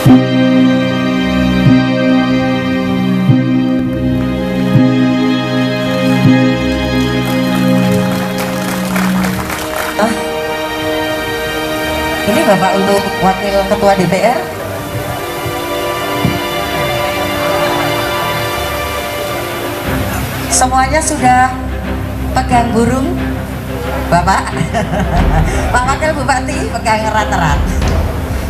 Ini Bapak untuk Wakil Ketua DPR. Semuanya sudah pegang burung, Bapak. Pak Wakil Bupati pegang rat-rat,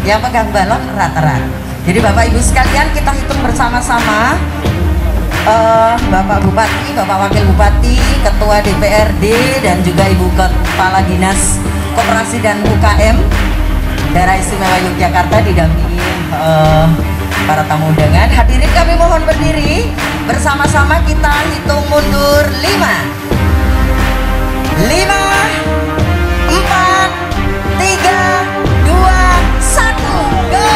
yang pegang balon rat-rat. Jadi Bapak Ibu sekalian, kita hitung bersama-sama. Bapak Bupati, Bapak Wakil Bupati, Ketua DPRD, dan juga Ibu Kepala Dinas Koperasi dan UKM Daerah Istimewa Yogyakarta didampingi para tamu undangan. Hadirin kami mohon berdiri, bersama-sama kita hitung mundur 5, 4, 3, 2, 1, go!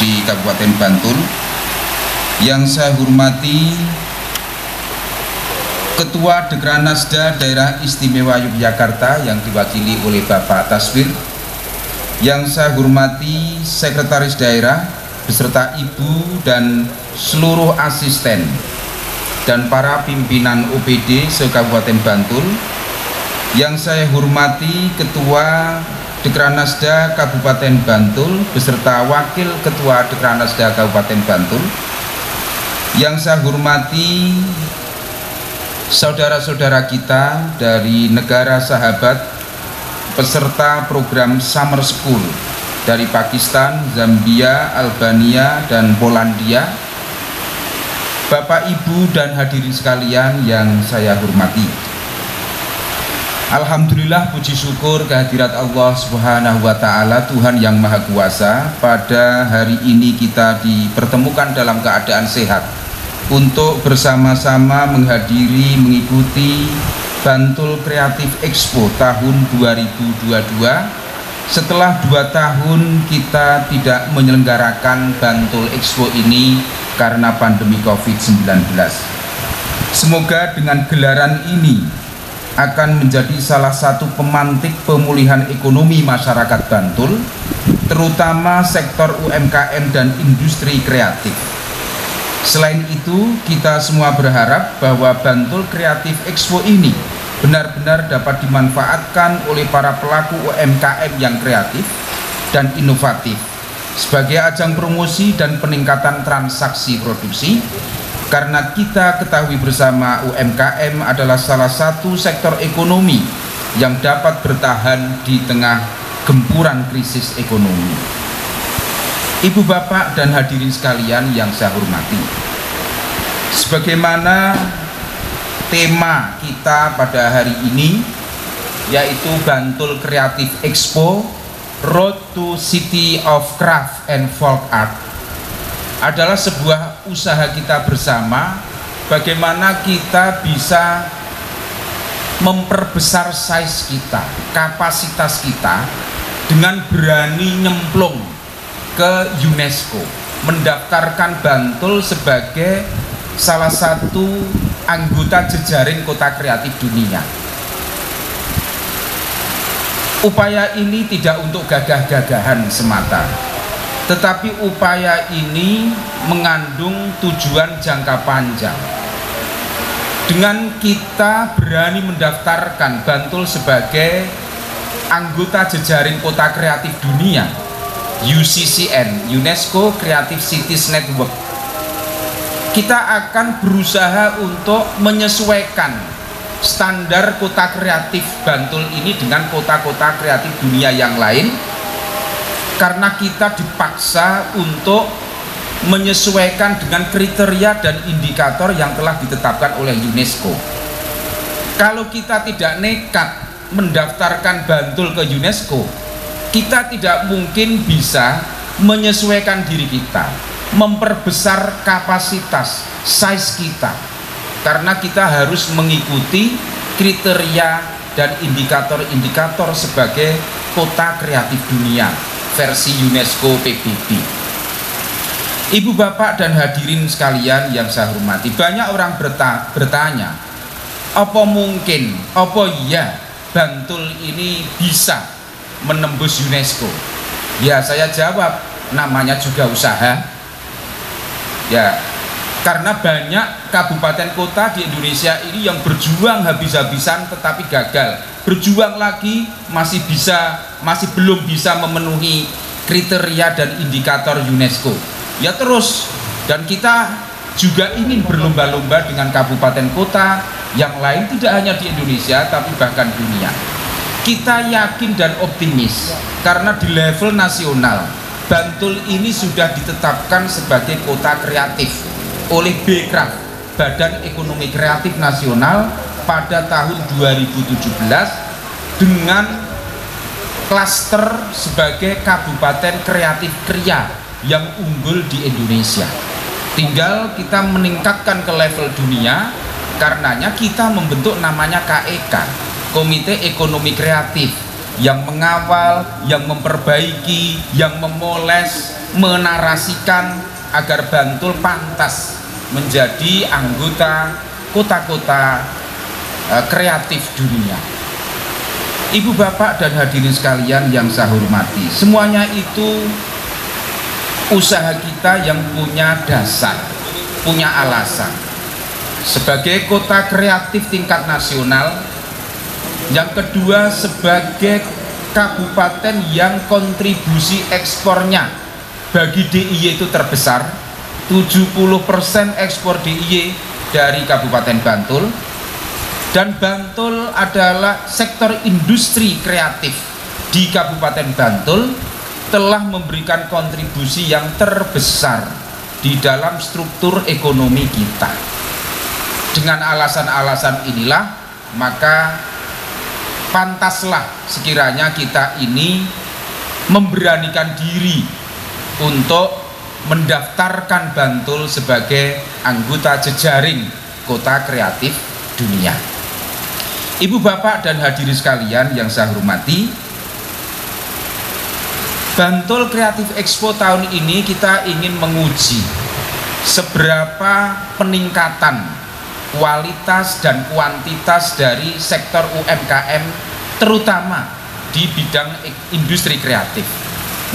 Di Kabupaten Bantul, yang saya hormati Ketua Dekranasda Daerah Istimewa Yogyakarta yang diwakili oleh Bapak Taswir, yang saya hormati Sekretaris Daerah beserta Ibu dan seluruh asisten dan para pimpinan OPD se-Kabupaten Bantul, yang saya hormati Ketua Dekranasda Kabupaten Bantul beserta Wakil Ketua Dekranasda Kabupaten Bantul, yang saya hormati saudara-saudara kita dari negara sahabat peserta program Summer School dari Pakistan, Zambia, Albania, dan Polandia, Bapak, Ibu, dan hadirin sekalian yang saya hormati. Alhamdulillah, puji syukur kehadirat Allah Subhanahu wa Ta'ala, Tuhan yang Maha Kuasa. Pada hari ini kita dipertemukan dalam keadaan sehat untuk bersama-sama menghadiri, mengikuti Bantul Creative Expo tahun 2022 setelah 2 tahun kita tidak menyelenggarakan Bantul Expo ini karena pandemi COVID-19. Semoga dengan gelaran ini akan menjadi salah satu pemantik pemulihan ekonomi masyarakat Bantul, terutama sektor UMKM dan industri kreatif. Selain itu, kita semua berharap bahwa Bantul Creative Expo ini benar-benar dapat dimanfaatkan oleh para pelaku UMKM yang kreatif dan inovatif sebagai ajang promosi dan peningkatan transaksi produksi. Karena kita ketahui bersama UMKM adalah salah satu sektor ekonomi yang dapat bertahan di tengah gempuran krisis ekonomi. Ibu, Bapak, dan hadirin sekalian yang saya hormati, sebagaimana tema kita pada hari ini, yaitu Bantul Creative Expo Road to City of Craft and Folk Art, adalah sebuah usaha kita bersama bagaimana kita bisa memperbesar size kita, kapasitas kita, dengan berani nyemplung ke UNESCO, mendaftarkan Bantul sebagai salah satu anggota jejaring kota kreatif dunia. Upaya ini tidak untuk gagah-gagahan semata, tetapi upaya ini mengandung tujuan jangka panjang. Dengan kita berani mendaftarkan Bantul sebagai anggota jejaring kota kreatif dunia, UCCN, UNESCO Creative Cities Network, kita akan berusaha untuk menyesuaikan standar kota kreatif Bantul ini dengan kota-kota kreatif dunia yang lain, karena kita dipaksa untuk menyesuaikan dengan kriteria dan indikator yang telah ditetapkan oleh UNESCO. Kalau kita tidak nekat mendaftarkan Bantul ke UNESCO, kita tidak mungkin bisa menyesuaikan diri kita, memperbesar kapasitas size kita, karena kita harus mengikuti kriteria dan indikator-indikator sebagai kota kreatif dunia, versi UNESCO PBB. Ibu bapak dan hadirin sekalian yang saya hormati, banyak orang bertanya, apa mungkin, apa iya Bantul ini bisa menembus UNESCO? Ya, saya jawab, namanya juga usaha. Ya, karena banyak kabupaten kota di Indonesia ini yang berjuang habis-habisan tetapi gagal. Berjuang lagi masih belum bisa memenuhi kriteria dan indikator UNESCO. Ya terus, dan kita juga ingin berlomba-lomba dengan kabupaten kota yang lain, tidak hanya di Indonesia tapi bahkan dunia. Kita yakin dan optimis karena di level nasional Bantul ini sudah ditetapkan sebagai kota kreatif oleh BKRAF, Badan Ekonomi Kreatif Nasional, pada tahun 2017 dengan klaster sebagai kabupaten kreatif kria yang unggul di Indonesia. Tinggal kita meningkatkan ke level dunia, karenanya kita membentuk namanya KEK, Komite Ekonomi Kreatif, yang mengawal, yang memperbaiki, yang memoles, menarasikan agar Bantul pantas menjadi anggota kota-kota kreatif dunia. Ibu bapak dan hadirin sekalian yang saya hormati, semuanya itu usaha kita yang punya dasar, punya alasan. Sebagai kota kreatif tingkat nasional, yang kedua sebagai kabupaten yang kontribusi ekspornya bagi DIY itu terbesar, 70% ekspor DIY dari Kabupaten Bantul, dan Bantul adalah sektor industri kreatif di Kabupaten Bantul telah memberikan kontribusi yang terbesar di dalam struktur ekonomi kita. Dengan alasan-alasan inilah maka pantaslah sekiranya kita ini memberanikan diri untuk mendaftarkan Bantul sebagai anggota jejaring kota kreatif dunia. Ibu bapak dan hadirin sekalian yang saya hormati, Bantul Creative Expo tahun ini kita ingin menguji seberapa peningkatan kualitas dan kuantitas dari sektor UMKM, terutama di bidang industri kreatif.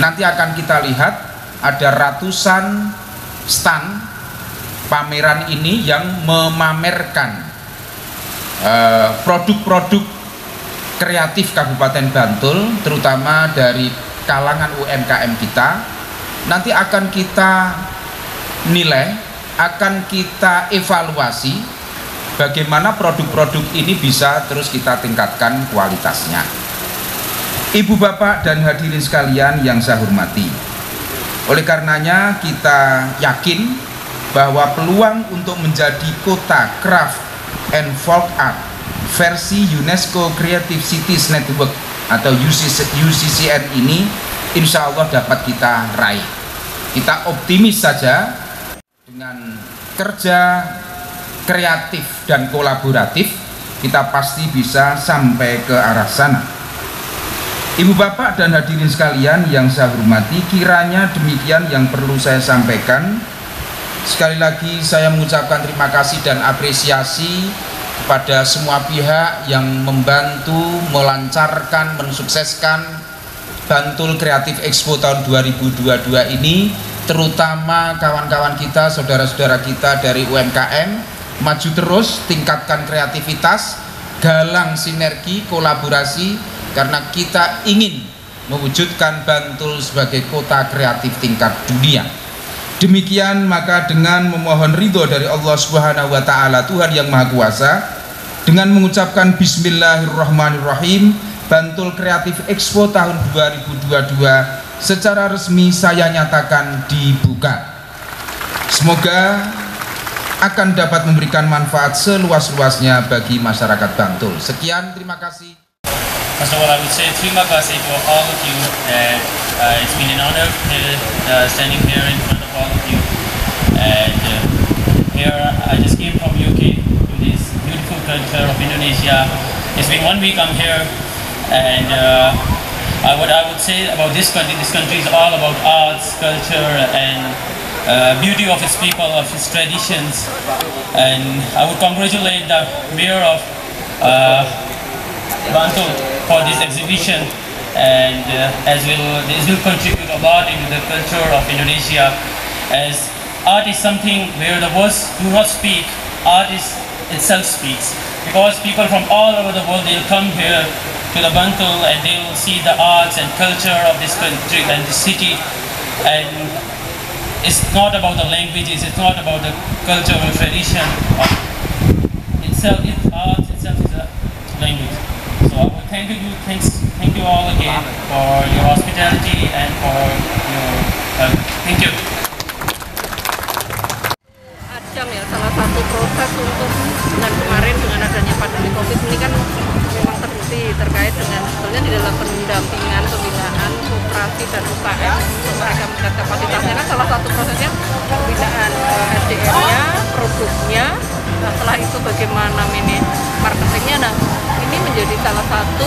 Nanti akan kita lihat ada ratusan stand pameran ini yang memamerkan produk-produk kreatif Kabupaten Bantul, terutama dari kalangan UMKM kita. Nanti akan kita nilai, akan kita evaluasi bagaimana produk-produk ini bisa terus kita tingkatkan kualitasnya. Ibu bapak dan hadirin sekalian yang saya hormati, oleh karenanya kita yakin bahwa peluang untuk menjadi kota craft and folk art versi UNESCO Creative Cities Network atau UCCN ini insya Allah dapat kita raih. Kita optimis saja dengan kerja kreatif dan kolaboratif kita pasti bisa sampai ke arah sana. Ibu bapak dan hadirin sekalian yang saya hormati, kiranya demikian yang perlu saya sampaikan. Sekali lagi saya mengucapkan terima kasih dan apresiasi kepada semua pihak yang membantu melancarkan, mensukseskan Bantul Creative Expo tahun 2022 ini, terutama kawan-kawan kita, saudara-saudara kita dari UMKM. Maju terus, tingkatkan kreativitas, galang sinergi, kolaborasi, karena kita ingin mewujudkan Bantul sebagai kota kreatif tingkat dunia. Demikian maka dengan memohon ridho dari Allah Subhanahu wa Ta'ala, Tuhan yang Maha Kuasa, dengan mengucapkan Bismillahirrahmanirrahim, Bantul Creative Expo tahun 2022 secara resmi saya nyatakan dibuka. Semoga akan dapat memberikan manfaat seluas-luasnya bagi masyarakat Bantul. Sekian, terima kasih. First of all, I would say terima kasih for all of you. It's been an honor standing here in front of all of you. And here I just came from UK to this beautiful culture of Indonesia. It's been 1 week I'm here, and What I would say about this country is all about arts, culture, and beauty of its people, of its traditions. And I would congratulate the mayor of Bantul for this exhibition, and this will contribute a lot into the culture of Indonesia, as art is something where the words do not speak, art itself speaks, because people from all over the world, they'll come here to the Bantul and they'll see the arts and culture of this country and this city. And it's not about the languages, it's not about the culture or tradition itself. Art itself is a language. So I would thank you all again for your hospitality and for your help. Thank you. Ajang ya, salah satu proses untuk dengan kemarin dengan adanya pandemi COVID ini kan memang terbukti terkait dengan sebetulnya di dalam pendampingan pembinaan koperasi dan UKM untuk mereka meningkat kapasitasnya kan salah satu prosesnya pembinaan SDM-nya, produknya, nah, setelah itu bagaimana marketingnya. Nah ini menjadi salah satu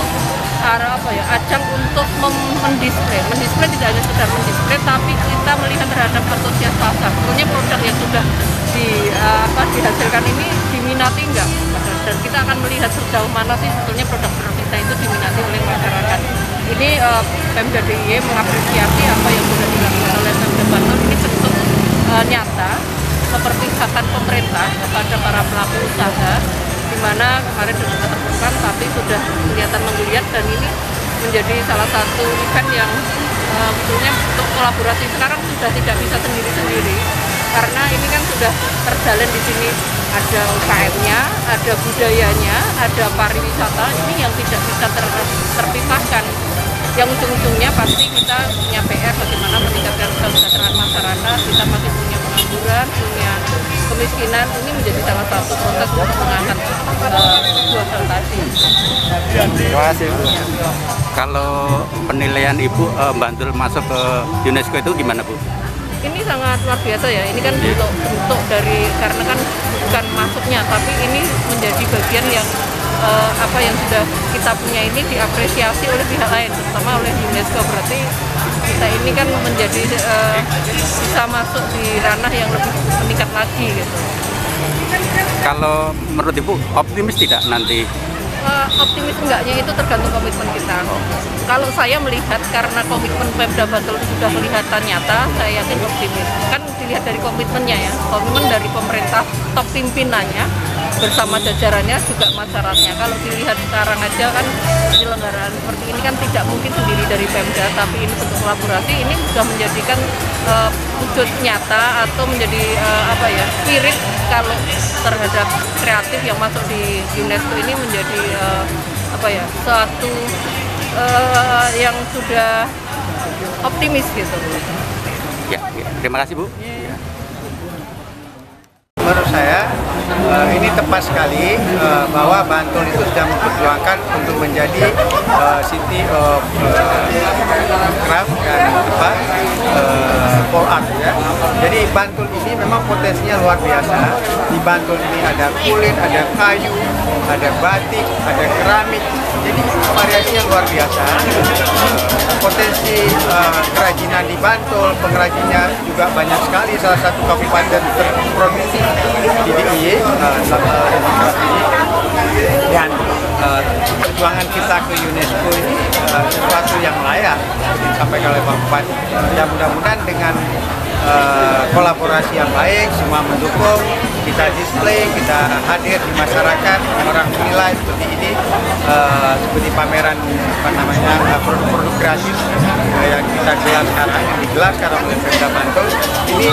ajang untuk mendisplay tidak hanya sekedar mendisplay, tapi kita melihat terhadap antusias pasar. Sebetulnya produk yang sudah dihasilkan ini diminati enggak, dan kita akan melihat sejauh mana sih sebetulnya produk-produk kita itu diminati oleh masyarakat. Ini Pemda DIY mengapresiasi apa yang sudah dilakukan oleh Pemda Bantul. Ini bentuk nyata keberpihakan pemerintah kepada para pelaku usaha, di mana kemarin sudah terbuka tapi sudah kelihatan menggeliat, dan ini menjadi salah satu event yang sebetulnya untuk kolaborasi sekarang sudah tidak bisa sendiri-sendiri, karena ini kan sudah terjalin di sini, ada UKM-nya, ada budayanya, ada pariwisata, ini yang tidak bisa terpisahkan. Yang ujung-ujungnya pasti kita punya PR bagaimana meningkatkan kesejahteraan masyarakat. Kita masih punya pengangguran, punya kemiskinan, ini menjadi salah satu proses untuk mengangkat dua hal tadi. Terima kasih Bu. Kalau penilaian Ibu Bantul masuk ke UNESCO itu gimana Bu? Ini sangat luar biasa ya, ini kan bentuk dari, karena kan bukan masuknya, tapi ini menjadi bagian yang yang sudah kita punya ini diapresiasi oleh pihak lain, terutama oleh UNESCO. Berarti kita ini kan menjadi bisa masuk di ranah yang lebih meningkat lagi gitu. Kalau menurut Ibu optimis tidak nanti? Optimis enggaknya itu tergantung komitmen kita. Kalau saya melihat karena komitmen Pemda Bantul sudah kelihatan nyata, saya yakin optimis. Kan dilihat dari komitmennya ya, komitmen dari pemerintah, top pimpinannya bersama jajarannya, juga masyarakatnya. Kalau dilihat sekarang aja kan penyelenggaraan seperti ini kan tidak mungkin sendiri dari Pemda, tapi ini bentuk kolaborasi. Ini sudah menjadikan wujud nyata atau menjadi spirit kalau terhadap kreatif yang masuk di UNESCO ini menjadi suatu yang sudah optimis gitu. Ya, terima kasih Bu. Menurut saya ini tepat sekali bahwa Bantul itu sudah memperjuangkan untuk menjadi city of craft dan for art ya. Jadi Bantul ini memang potensinya luar biasa. Di Bantul ini ada kulit, ada kayu, ada batik, ada keramik. Jadi variasinya luar biasa. Potensi kerajinan di Bantul, pengrajinnya juga banyak sekali. Salah satu kabupaten terproduksi di DIY dan perjuangan kita ke UNESCO ini sesuatu yang layak disampaikan oleh Pak Bupati. Ya mudah-mudahan dengan kolaborasi yang baik, semua mendukung, kita display, kita hadir di masyarakat, orang menilai seperti ini, seperti pameran produk-produk kreatif yang kita gelar sekarang, yang digelar sekarang oleh Pemda Bantul, ini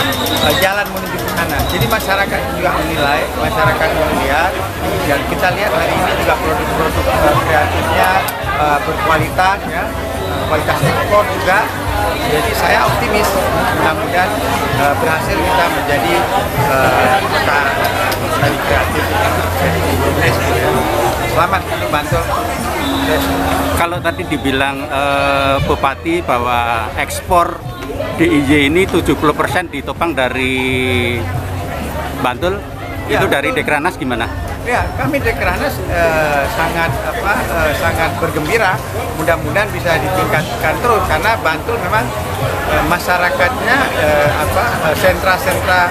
jalan menuju ke sana. Jadi masyarakat juga menilai, masyarakat melihat, dan kita lihat hari ini juga produk-produk kreatifnya berkualitas, ya, kualitas ekspor juga. Jadi saya optimis, mudah-mudahan berhasil kita menjadi kota dari kreatif di UNESCO. Selamat untuk Bantul. Kalau tadi dibilang Bupati bahwa ekspor DIY ini 70% ditopang dari Bantul, Ya, itu dari betul. Dekrenas gimana? Ya, kami Dekranasda sangat bergembira. Mudah-mudahan bisa ditingkatkan terus karena Bantul memang masyarakatnya sentra-sentra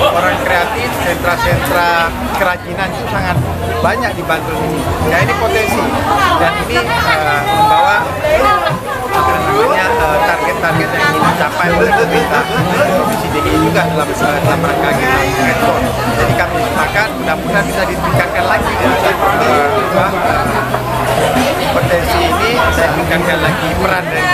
orang kreatif, sentra-sentra kerajinan itu sangat banyak di Bantul ini. Ya ini potensi dan ini membawa target-target yang ingin dicapai oleh pemerintah Provinsi DKI juga dalam rangka ekspor. Jadi kami sepakat mudah-mudahan bisa ditingkatkan lagi potensi ini, bisa ditingkatkan lagi peran dari